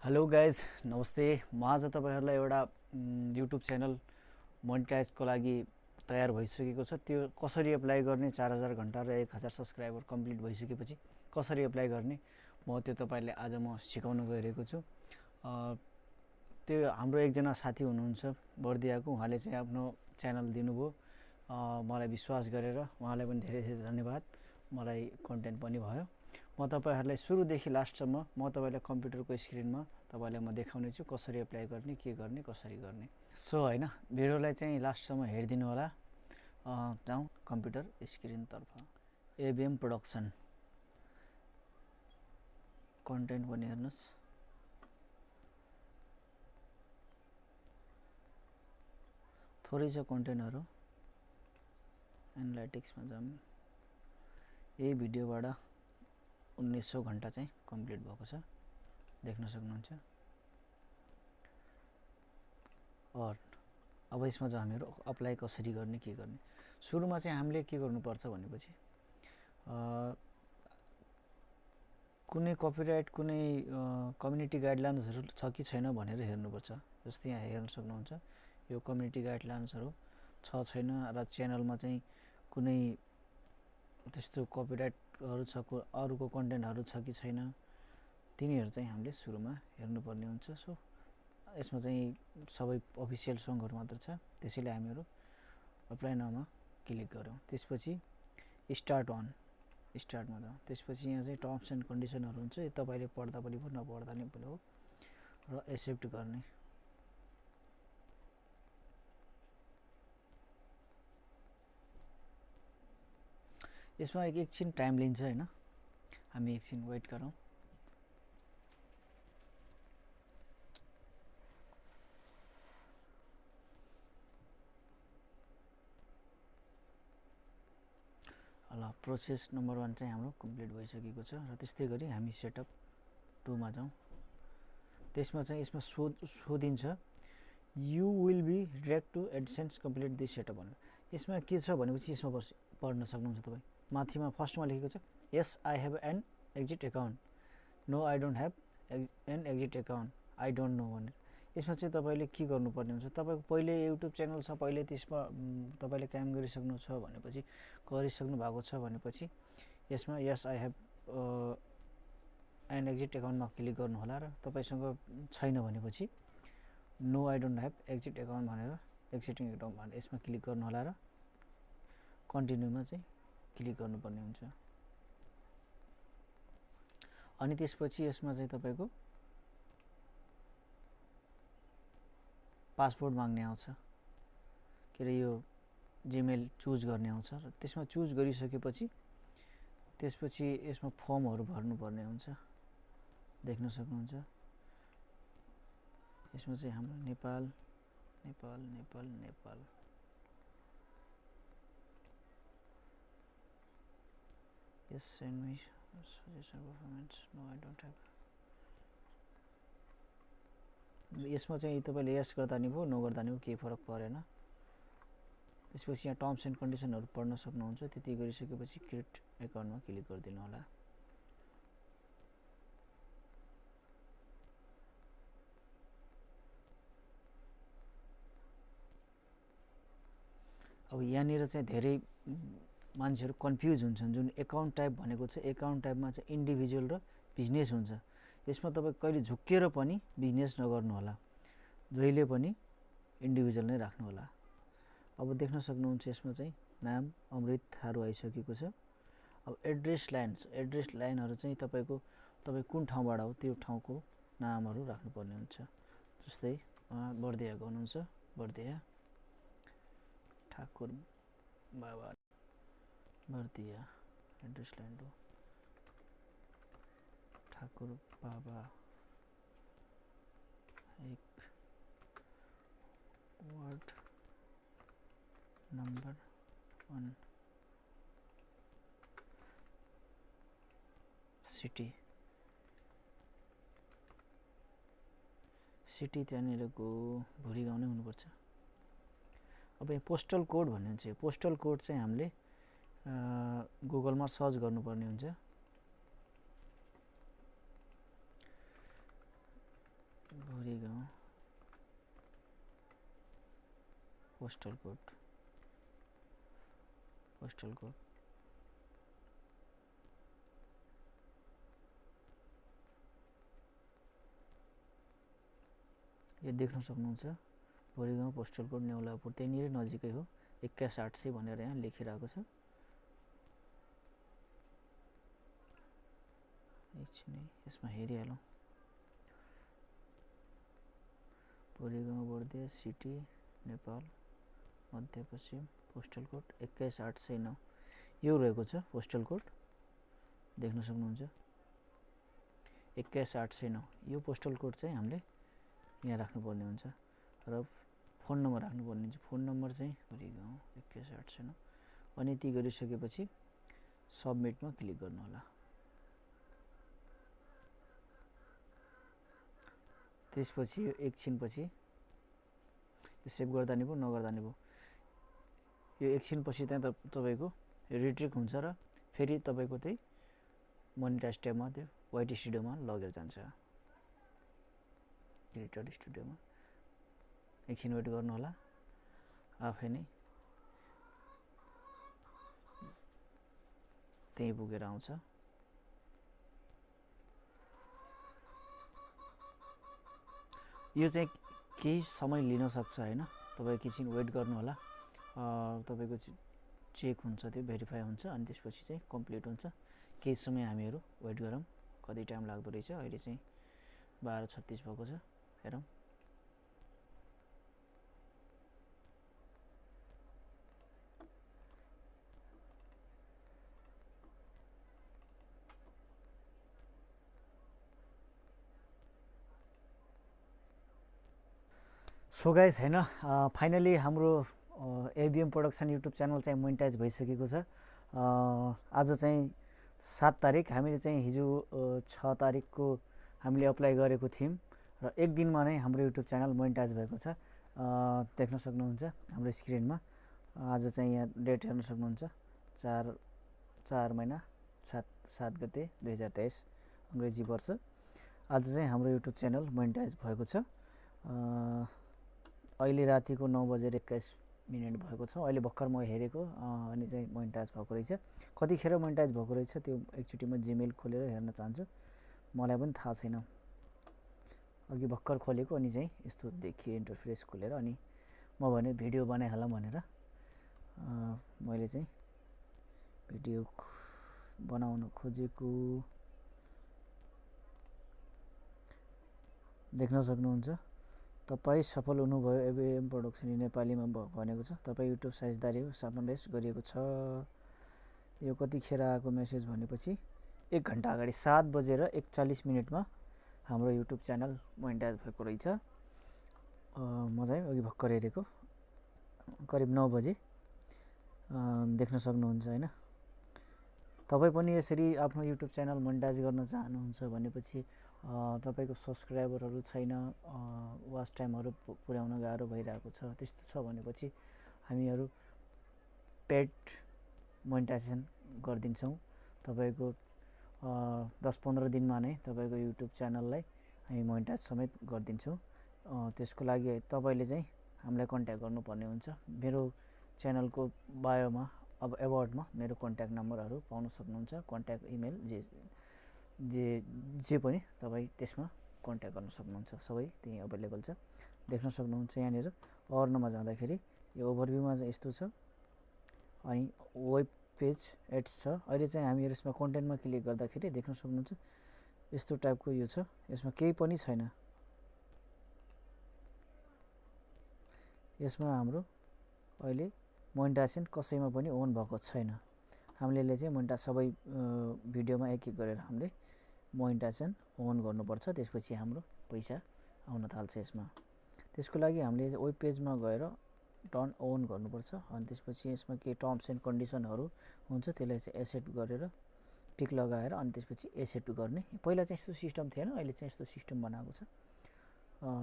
Hello guys नमस्ते। म आज तपाईँहरूलाई एउटा युट्युब च्यानल मोनिटाइजको लागि तयार भइसकेको छ। त्यो कसरी एप्लाई गर्ने, 4000 घन्टा र 1000 सब्सक्राइबर कम्प्लिट भइसकेपछि कसरी एप्लाई गर्ने म त्यो तपाईँलाई आज म सिकाउन गइरहेको छु। त्यो हाम्रो एकजना साथी हुनुहुन्छ बर्दियाको, उहाँले चाहिँ आफ्नो च्यानल दिनुभयो मलाई विश्वास गरेर। उहाँलाई पनि धेरै धेरै धन्यवाद। मलाई कन्टेन्ट पनि भयो। म तपाईँहरूलाई सुरुदेखि लास्टसम्म म तपाईँलाई कम्प्युटरको स्क्रिनमा तपाईँलाई म देखाउने छु कसरी एप्लाई गर्ने, के गर्ने, कसरी गर्ने। सो होइन, भिडियोलाई चाहिँ लास्टसम्म हेरिदिनु होला। जाउँ कम्प्युटर स्क्रिनतर्फ। एबिएम प्रोडक्सन कन्टेन्ट पनि हेर्नुहोस्। थोरै छ कन्टेन्टहरू। एनालाइटिक्समा जाउँ। यही भिडियोबाट 1900 घन्टा चाहिँ कम्प्लिट भएको छ, देख्न सक्नुहुन्छ। अब यसमा चाहिँ हामीहरू अप्लाई कसरी गर्ने, के गर्ने। सुरुमा चाहिँ हामीले के गर्नुपर्छ भनेपछि कुनै कपिराइट, कुनै कम्युनिटी गाइडलाइन्सहरू छ कि छैन भनेर हेर्नुपर्छ। जस्तै यहाँ हेर्न सक्नुहुन्छ, यो कम्युनिटी गाइडलाइन्सहरू छ छैन, र च्यानलमा चाहिँ कुनै त्यस्तो कपिराइटहरू छ, अरूको कन्टेन्टहरू छ कि छैन, तिनीहरू चाहिँ हामीले सुरुमा हेर्नुपर्ने हुन्छ। सो यसमा चाहिँ सबै अफिसियल सङ्गहरू मात्र छ, त्यसैले हामीहरू अप्लाई नाउमा क्लिक गऱ्यौँ। त्यसपछि स्टार्टमा जाउँ। त्यसपछि यहाँ चाहिँ टर्म्स एन्ड कन्डिसनहरू हुन्छ, यो तपाईँले पढ्दा पनि भयो, नपढ्दा नि पनि हो, र एक्सेप्ट गर्ने। यसमा एकछिन टाइम लिन्छ होइन, हामी एकछिन वेट गरौँ। ल, प्रोसेस नम्बर 1 चाहिँ हाम्रो कम्प्लिट भइसकेको छ। र त्यस्तै गरी हामी सेटअप 2 मा जाउँ। त्यसमा चाहिँ यसमा सोधिन्छ you will be direct to AdSense complete this setup भनेर। यसमा के छ भनेपछि यसमा पढ्न सक्नुहुन्छ तपाईँ। माथिमा फर्स्टमा लेखेको छ yes I have an existing account, no I don't have an existing account, I don't know भनेर। यसमा चाहिँ तपाईँले के गर्नुपर्ने हुन्छ, तपाईँको पहिले युट्युब च्यानल छ, पहिले त्यसमा तपाईँले काम गरिसक्नु छ भनेपछि, गरिसक्नु भएको छ भनेपछि यसमा yes I have an existing एकाउन्टमा क्लिक गर्नु होला। र तपाईँसँग छैन भनेपछि no I don't have existing account भनेर, एक्जिटिङ एकाउन्ट भनेर यसमा क्लिक गर्नु होला र कन्टिन्यूमा चाहिँ क्लिक गर्नुपर्ने हुन्छ। अनि त्यसपछि यसमा चाहिँ तपाईँको पासवर्ड माग्ने आउँछ, के अरे यो जिमेल चुज गर्ने आउँछ। र त्यसमा चुज गरिसकेपछि त्यसपछि यसमा फर्महरू भर्नुपर्ने हुन्छ, देख्न सक्नुहुन्छ। यसमा चाहिँ हाम्रो Nepal Nepal Nepal Nepal yes send me suggestion performance, no I don't have. यसमा चाहिँ तपाईँले यस गर्दा नि भयो, नो गर्दा नि भयो, केही फरक परेन। त्यसपछि यहाँ टर्म्स एन्ड कन्डिसनहरू पढ्न सक्नुहुन्छ। त्यति गरिसकेपछि क्रिएट एकाउन्टमा क्लिक गरिदिनु होला। अब यहाँनिर चाहिँ धेरै मान्छेहरू कन्फ्युज हुन्छन्। जुन एकाउन्ट टाइप भनेको छ, एकाउन्ट टाइपमा चाहिँ इन्डिभिजुअल र बिजनेस हुन्छ। यसमा तपाईँ कहिले झुक्किएर पनि बिजनेस नगर्नु होला, जहिले पनि इन्डिभिजुअल नै राख्नु होला। अब देख्न सक्नुहुन्छ यसमा चाहिँ नाम अमृत थारू आइसकेको छ। अब एड्रेस लाइनहरू चाहिँ तपाईँ कुन ठाउँबाट हो त्यो ठाउँको नामहरू राख्नुपर्ने हुन्छ। जस्तै बर्दियाको हुनुहुन्छ, बर्दिया ठाकुर बाबा बर्दिया, एड्रेस लाइन हो ठाकुर बाबा 1 वार्ड नम्बर 1 सिटी त्यहाँनिरको भुरी गाउँ नै हुनुपर्छ। अब यहाँ पोस्टल कोड भन्ने हुन्छ। पोस्टल कोड चाहिँ हामीले गुगलमा सर्च गर्नुपर्ने हुन्छ। पोस्टल कोड यो देख्न सक्नुहुन्छ भोलिगाउँ पोस्टल कोड नेउलापुर त्यहीँनिर नजिकै हो 21800 भनेर यहाँ लेखिरहेको छ। एकछिन यसमा हेरिहालौँ। भोलिगाउँ बर्दिया सिटी नेपाल मध्यपश्चिम पोस्टल कोड 21809 यो रहेको छ पोस्टल कोड देख्न सक्नुहुन्छ 21809 यो पोस्टल कोड चाहिँ हामीले यहाँ राख्नुपर्ने हुन्छ र फोन नम्बर राख्नुपर्ने हुन्छ। फोन नम्बर चाहिँ भोलिगाउँ 21809 अनि ती गरिसकेपछि सबमिटमा क्लिक गर्नु होला। त्यसपछि एकछिनपछि सेभ गर्दा नि भयो नगर्दा नि भयो। यो एकछिनपछि त्यहाँ तपाईको रिट्रिक हुन्छ र फेरि तपाईको त्यही मोनिटाइज ट्याबमा त्यो वाइट स्टुडियोमा लगेर जान्छ। क्रिएटर स्टुडियोमा एकछिन वेट गर्नु होला आफै नै त्यही पुगेर आउँछ। यो चाहिँ केही समय लिन सक्छ हैन तपाई एकछिन वेट गर्नु होला। तपाईको चेक हुन्छ त्यो भेरिफाई हुन्छ अनि त्यसपछि चाहिँ कम्प्लिट हुन्छ। केही समय हामीहरु वेट गरौँ कति टाइम लाग्दो रहेछ। अहिले चाहिँ 12:36 भएको छ हेरौँ। सो गाइज हैन फाइनली हाम्रो एबीएम प्रोडक्सन युट्युब च्यानल चाहिँ मोनिटाइज भइसकेको छ। आज चाहिँ 7 तारिक हामीले चाहिँ हिजो 6 तारिकको हामीले अप्लाई गरेको थियौं र एक दिनमा नै हाम्रो युट्युब च्यानल मोनिटाइज भएको छ। देख्न सक्नुहुन्छ हाम्रो स्क्रिनमा आज चाहिँ यहाँ डेट हेर्न सक्नुहुन्छ 4 महिना 7 गते 2023 अंग्रेजी वर्ष। आज चाहिँ हाम्रो युट्युब च्यानल मोनिटाइज भएको छ। अहिले रातिको 9:21 भएको छ। अहिले भर्खर म हेरेको अनि चाहिँ मोनिटाइज भएको रहेछ। कतिखेर मोनिटाइज भएको रहेछ त्यो एकचोटी म जीमेल खोलेर हेर्न चाहन्छु। मलाई पनि थाहा छैन। अघि भर्खर खोलेको अनि चाहिँ यस्तो देखियो इन्टरफेस खोलेर अनि म भने भिडियो बनाइहालौँ भनेर मैले चाहिँ भिडियो बनाउन खोजेको देख्न सक्नुहुन्छ। तपाई सफल हुनुभयो एबीएम प्रोडक्सन नेपालीमा भनेको छ। तपाई युट्युब साझेदारी समावेश गरिएको छ। यो कतिखेर आएको मेसेज भनेपछि 1 घण्टा अगाडि 7:41 मा हाम्रो युट्युब च्यानल मोनिटाइज भएको रहेछ। म चाहिँ अघि भर्खर हेरेको करिब 9 बजे देख्न सक्नुहुन्छ हैन। तपाई पनि यसरी आफ्नो युट्युब च्यानल मोनिटाइज गर्न चाहनुहुन्छ भनेपछि तपाईको सब्स्क्राइबरहरु छैन, वाच टाइमहरु पुर्याउन गाह्रो भइरहेको छ। त्यस्तो छ भनेपछि हामीहरु पेड मोनिटाइजेसन गर्दिन्छौं। तपाईको 10-15 दिनमा नै तपाईको युट्युब च्यानललाई हामी मोनिटाइज समेत गर्दिन्छौं। त्यसको लागि तपाईले चाहिँ हामीलाई कन्ट्याक्ट गर्नुपर्ने हुन्छ। मेरो च्यानलको बायोमा अब एबाउटमा मेरो कन्ट्याक्ट नम्बरहरु पाउन सक्नुहुन्छ। कन्ट्याक्ट इमेल जे पनि तपाई त्यसमा कन्ट्याक्ट गर्न सक्नुहुन्छ। सबै त्यही अवेलेबल छ। देख्न सक्नुहुन्छ यहाँनिर अर्नमा जाँदाखेरि यो ओभरभ्यूमा चाहिँ यस्तो छ अनि वेब पेज एड्स छ। अहिले चाहिँ हामी यसमा कन्टेन्टमा क्लिक गर्दाखेरि देख्न सक्नुहुन्छ यस्तो टाइपको यो छ। यसमा केही पनि छैन। यसमा हाम्रो अहिले मोनिटाइजेसन कसैमा पनि अन भएको छैन। हामीले चाहिँ मोनिटाइज सबै भिडियोमा एक-एक गरेर हामीले मोनिटाइजेसन अन गर्नुपर्छ। त्यसपछि हाम्रो पैसा आउन थाल्छ यसमा। त्यसको लागि हामीले वेब पेजमा गएर टर्न अन गर्नुपर्छ अनि त्यसपछि यसमा के टर्म्स एन्ड कन्डिसनहरु हुन्छ त्यसलाई चाहिँ एक्सेप्ट गरेर टिक लगाएर अनि त्यसपछि एक्सेप्ट गर्ने। पहिला चाहिँ यस्तो सिस्टम थिएन, अहिले चाहिँ यस्तो सिस्टम बनाएको छ।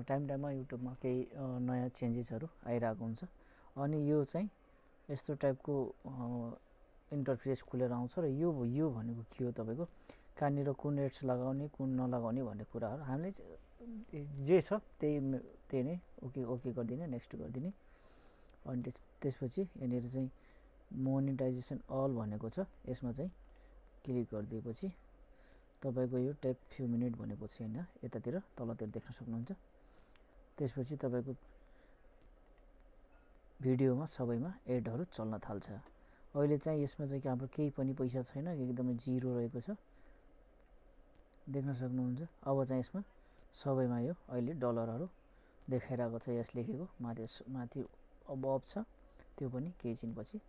टाइममा युट्युबमा केही नयाँ चेन्जेसहरु आइरहेको हुन्छ अनि यो चाहिँ यस्तो टाइपको इन्टरफेस खुलेर आउँछ र यो भनेको के हो तपाईको कहाँनिर कुन एड्स लगाउने कुन नलगाउने भन्ने कुराहरु हामीले जे छ त्यही नै ओके गरिदिने नेक्स्ट गरिदिने अनि त्यसपछि यहाँनिर चाहिँ मोनेटाइजेसन अल भनेको छ, यसमा चाहिँ क्लिक गरिदिएपछि तपाईको यो टेक फ्यु मिनेट भनेको छ हैन, यतातिर तलतिर देख्न सक्नुहुन्छ। त्यसपछि तपाईको भिडियोमा सबैमा एडहरु चल्न थाल्छ। अहिले चाहिँ यसमा चाहिँ हाम्रो केही पनि पैसा छैन, एकदमै जिरो रहेको छ, देख्न सक्नुहुन्छ। अब चाहिँ यसमा सबैमा यो अहिले डलरहरु देखाइरहेको छ, यस लेखेको माथि अबअप छ, त्यो पनि केही छिनपछि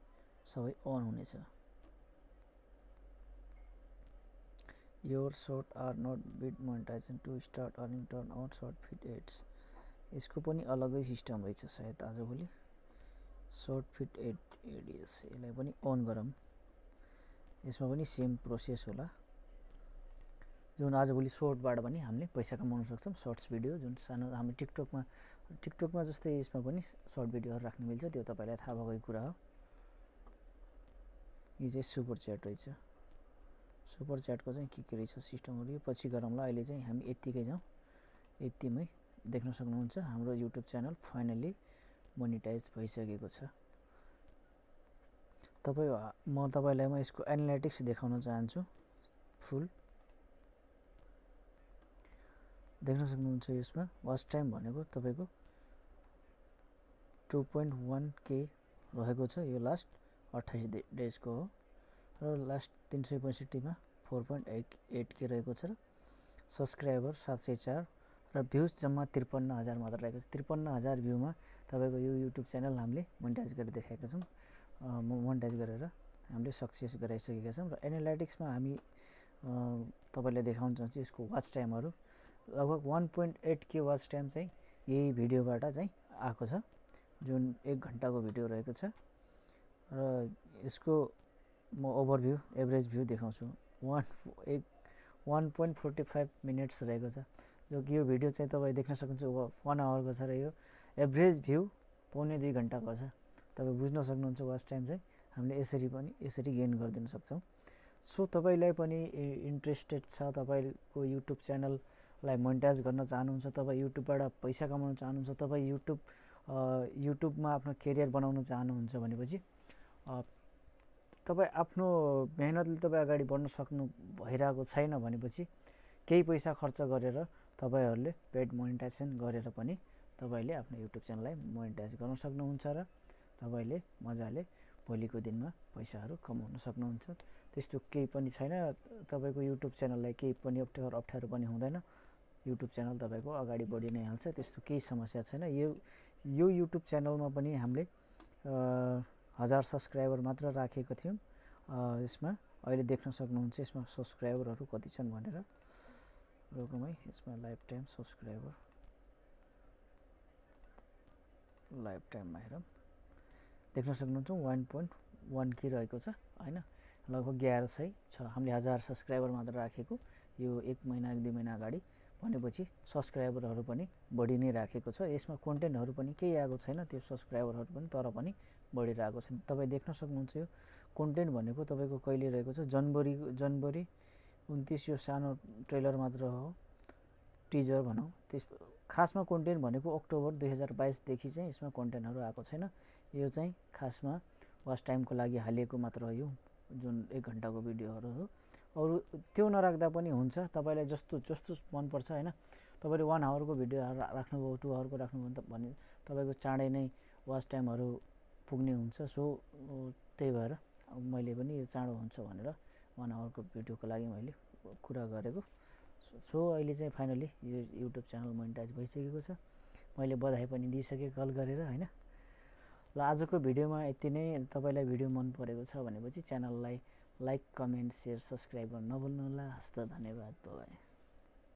सबै अन हुनेछ। Your short are not bid monetization to start earning turn on short feed ads। यसको पनि अलगै सिस्टम रहेछ सायद आजभोलि। शॉर्ट फिट एडिएस यसलाई पनि अन गरौँ, यसमा पनि सेम प्रोसेस होला। जुन आजभोलि शॉर्टबाट पनि हामीले पैसा कमाउन सक्छौं। शॉर्ट्स भिडियो जुन सानो हामी टिकटकमा जस्तै यसमा पनि शॉर्ट भिडियोहरु राख्न मिल्छ, त्यो तपाईलाई थाहा भएकै कुरा हो। यो चाहिँ सुपर च्याट रहेछ। सुपर च्याटको चाहिँ के रहेछ सिस्टमहरु, यो पछि गरौँला। अहिले चाहिँ हामी यतिकै जाउँ। यतिमै देख्न सक्नुहुन्छ हाम्रो युट्युब च्यानल फाइनली मोनेटाइज भइसकेको छ। म तपाईलाई यसको एनालिटिक्स देखाउन चाहन्छु। फुल देख्न सक्नुहुन्छ। यसमा वाच टाइम भनेको तपाईको 2.1k रहेको छ, यो लास्ट 28 डेजको हो र लास्ट 365 मा 4.8k रहेको छ र सब्स्क्राइबर 704 र भ्युज जम्मा 53,000 मात्र रहेको छ। 53,000 भ्युमा तपाईको यो युट्युब च्यानल हामीले मोनेटाइज गरेर देखाएका छौं। मोनेटाइज गरेर हामीले सक्सेस गराइसकेका छौं र एनालिटिक्समा हामी तपाईलाई देखाउन चाहन्छु यसको वाच टाइमहरु। लगभग 1.8k वाच टाइम चाहिँ यही भिडियोबाट चाहिँ आएको छ, जुन 1 घण्टाको भिडियो रहेको छ र यसको म ओभरभ्यू एभरेज भ्यू देखाउँछु। 1.45 मिनेट्स रहेको छ, जो कि यो भिडियो चाहिँ तपाई देख्न सक्नुहुन्छ 1 आवरको छ र यो एभरेज भ्यू पौने 2 घण्टाको छ। तपाई बुझ्न सक्नुहुन्छ वाच टाइम चाहिँ हामीले यसरी गेन गरिदिन सक्छौं। सो तपाईलाई पनि इन्ट्रेस्टेड छ, तपाईको युट्युब च्यानललाई मोनेटाइज गर्न चाहनुहुन्छ, तपाई युट्युबबाट पैसा कमाउन चाहनुहुन्छ, तपाई युट्युबमा आफ्नो करियर बनाउन चाहनुहुन्छ भनेपछि तपाई आफ्नो मेहनतले तपाई अगाडि बढ्न सक्नु भइराको छैन भनेपछि केही पैसा खर्च गरेर तपाईहरुले पेड मोनेटाइजेसन गरेर पनि तपाईले आफ्नो युट्युब च्यानललाई मोनेटाइज गर्न सक्नुहुन्छ र तपाईले मजाले भोलिको दिनमा पैसाहरु कमाउन सक्नुहुन्छ। त्यस्तो केही पनि छैन, तपाईको युट्युब च्यानललाई केही पनि अप्ठ्यारो पनि हुँदैन। युट्युब च्यानल तपाईको अगाडि बढि नै हाल्छ, त्यस्तो केही समस्या छैन। यो युट्युब च्यानलमा पनि हामीले 1000 सब्स्क्राइबर मात्र राखेको थियौं। यसमा अहिले देख्न सक्नुहुन्छ यसमा सब्स्क्राइबरहरु कति छन् भनेर। रोकमै यसमा लाइफ टाइम सब्स्क्राइबर लाइफ टाइममा हेरौं, देख्न सक्नुहुन्छ 1.1k रहेको छ हैन, लगभग 1100 छ। हामीले 1000 सब्स्क्राइबर मात्र राखेको यो 1 महिना 1-2 महिना अगाडि भनेपछि सब्स्क्राइबरहरु पनि बढी नै राखेको छ। यसमा कन्टेन्टहरु पनि केही आएको छैन, त्यो सब्स्क्राइबरहरु पनि तर पनि बढिरहेको छ। तपाई देख्न सक्नुहुन्छ यो कन्टेन्ट भनेको तपाईको कहिले रहेको छ, जनवरी 29 यो सानो ट्रेलर मात्र हो, टिजर भनौं। त्यस खासमा कन्टेन्ट भनेको अक्टोबर 2022 देखि चाहिँ यसमा कन्टेन्टहरु आएको छैन। यो चाहिँ खासमा वाच टाइमको लागि हालिएको मात्र हो, यो जुन 1 घण्टाको भिडियोहरु हो। अरु त्यो नराख्दा पनि हुन्छ, तपाईलाई जस्तो मन पर्छ हैन। तपाईले 1 आवरको भिडियो राख्नुभयो, 2 आवरको राख्नुभयो भने तपाईको चाँडै नै वाच टाइमहरु पुग्ने हुन्छ। सो त्यही भएर मैले पनि यो चाँडो हुन्छ भनेर 1 आवरको भिडियोको लागि मैले कुरा गरेको। सो अहिले चाहिँ फाइनली यो युट्युब च्यानल मोनेटाइज भइसकेको छ। मैले बधाई पनि दिइसके कल गरेर हैन। ल आजको भिडियोमा यति नै। तपाईलाई भिडियो मन परेको छ भनेपछि च्यानललाई लाइक, कमेन्ट, शेयर, सब्स्क्राइब गर्न नभुल्नु होला। हस्त धन्यवाद। बाइ।